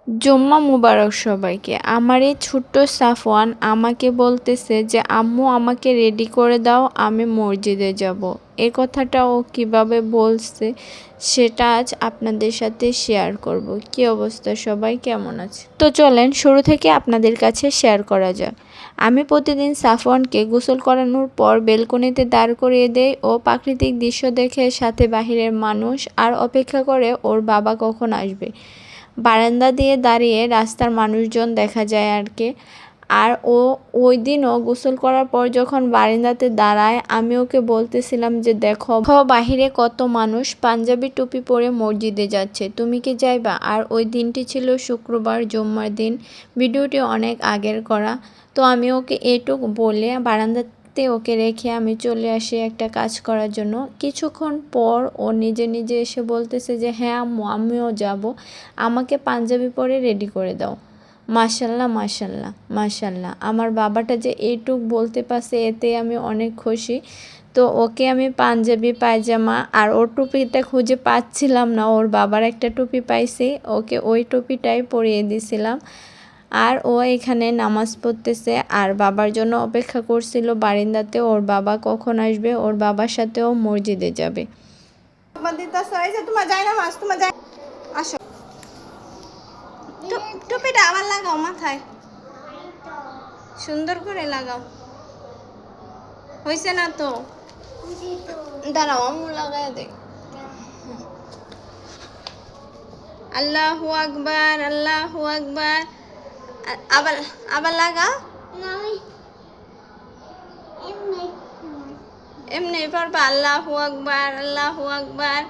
জুম্মা মুবারক সবাইকে। আমার এই ছোট্ট সাফওয়ান আমাকে বলতেছে যে আম্মু আমাকে রেডি করে দাও, আমি মসজিদে যাব। এ কথাটা ও কিভাবে বলছে সেটা আজ আপনাদের সাথে শেয়ার করব। কি অবস্থা সবাই, কেমন আছে? তো চলেন শুরু থেকে আপনাদের কাছে শেয়ার করা যাক। আমি প্রতিদিন সাফওয়ানকে গোসল করানোর পর বেলকনিতে দাঁড় করিয়ে দেই ও প্রাকৃতিক দৃশ্য দেখে সাথে বাহিরের মানুষ আর অপেক্ষা করে ওর বাবা কখন আসবে। বারান্দা দিয়ে দাঁড়িয়ে রাস্তার মানুষজন দেখা যায় আর কি। আর ওই দিনও গোসল করার পর যখন বারান্দাতে দাঁড়ায় আমি ওকে বলতেছিলাম যে দেখো বাহিরে কত মানুষ পাঞ্জাবি টুপি পরে মসজিদে যাচ্ছে, তুমি কি যাইবা? আর ওই দিনটি ছিল শুক্রবার, জুম্মার দিন। ভিডিওটি অনেক আগের করা। তো আমি ওকে এটুকু বলে বারান্দাতে ওকে রেখে আমি চলে আসি একটা কাজ করার জন্য। কিছুক্ষণ পর ও নিজে নিজে এসে বলতেছে যে হ্যাঁ আম্মু, আমিও যাব, আমাকে পাঞ্জাবি পরে রেডি করে দাও। মাশাল্লাহ মাশাল্লাহ মাশাল্লাহ, আমার বাবাটা যে এইটুক বলতে পারছে এতে আমি অনেক খুশি। তো ওকে আমি পাঞ্জাবি পায়জামা আর ওর টুপিটা খুঁজে পাচ্ছিলাম না, ওর বাবার একটা টুপি পাইছি, ওকে ওই টুপিটাই পরিয়ে দিছিলাম। আর ও এখানে নামাজ পড়তেছে আর বাবার জন্য অপেক্ষা করছিল বারিন্দাতে, ওর বাবা কখন আসবে, ওর বাবার সাথেও মসজিদে যাবে। আসো, টুপিটা আবার লাগাও মাথায়, সুন্দর করে লাগাও। হয়েছে না তো? দাঁড়াও আম্মু লাগাই দে। আল্লাহু আকবার, আল্লাহু আকবার। আবার আবার লাগা। এমনি পারবা? আল্লাহু আকবার, আল্লাহু আকবার।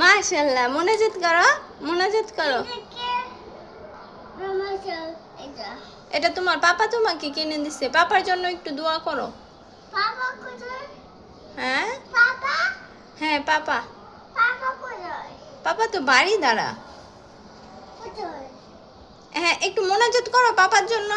মাশাআল্লাহ, মোনাজাত করো, মোনাজাত করো। এটা তোমার পাপা তোমাকে কিনে দিছে, পাপার জন্য একটু দোয়া করো। হ্যাঁ হ্যাঁ পাপা, পাপা তো বাড়ি দাঁড়া। হ্যাঁ একটু মোনাজাত করো পাপার জন্য।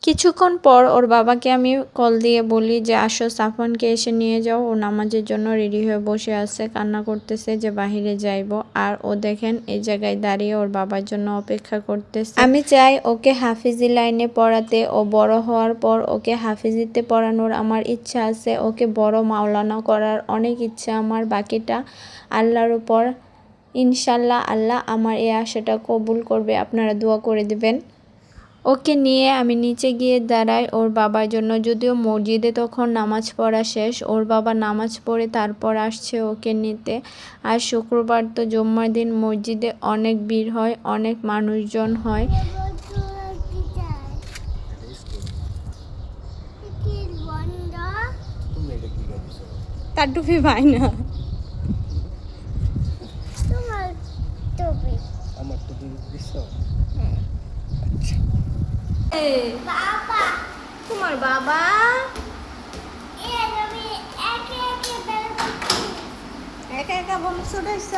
কিছুক্ষণ পর ওর বাবাকে আমি কল দিয়ে বলি যে আসো সাফওয়ানকে এসে নিয়ে যাও, ও নামাজের জন্য রেডি হয়ে বসে আছে, কান্না করতেছে যে বাহিরে যাইব। আর ও দেখেন এই জায়গায় দাঁড়িয়ে ওর বাবার জন্য অপেক্ষা করতেছে। আমি চাই ওকে হাফিজি লাইনে পড়াতে, ও বড় হওয়ার পর ওকে হাফিজিতে পড়ানোর আমার ইচ্ছা আছে, ওকে বড় মাওলানা করার অনেক ইচ্ছা আমার। বাকিটা আল্লাহর উপর, ইনশাল্লাহ আল্লাহ আমার এই আশাটা কবুল করবে, আপনারা দোয়া করে দিবেন। ওকে নিয়ে আমি নিচে গিয়ে দাঁড়াই ওর বাবার জন্য, যদিও মসজিদে তখন নামাজ পড়া শেষ, ওর বাবা নামাজ পড়ে তারপর আসছে ওকে নিতে। আর শুক্রবার তো জুম্মার দিন মসজিদে অনেক ভিড় হয়, অনেক মানুষজন হয়। তার টুপি পাই না, আমার টুপি তোমার বাবা একা একা বল ছুটাইছ।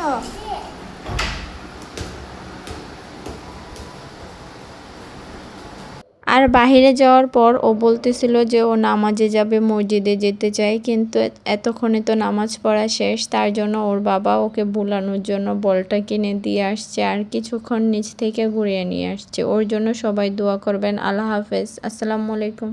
আর বাহিরে যাওয়ার পর ও বলতেছিল যে ও নামাজে যাবে, মসজিদে যেতে চায়, কিন্তু এতক্ষণে তো নামাজ পড়া শেষ। তার জন্য ওর বাবা ওকে ভুলানোর জন্য বলটা কিনে দিয়ে আসছে আর কিছুক্ষণ নিচ থেকে ঘুরিয়ে নিয়ে আসছে। ওর জন্য সবাই দোয়া করবেন। আল্লাহ হাফেজ, আসসালামু আলাইকুম।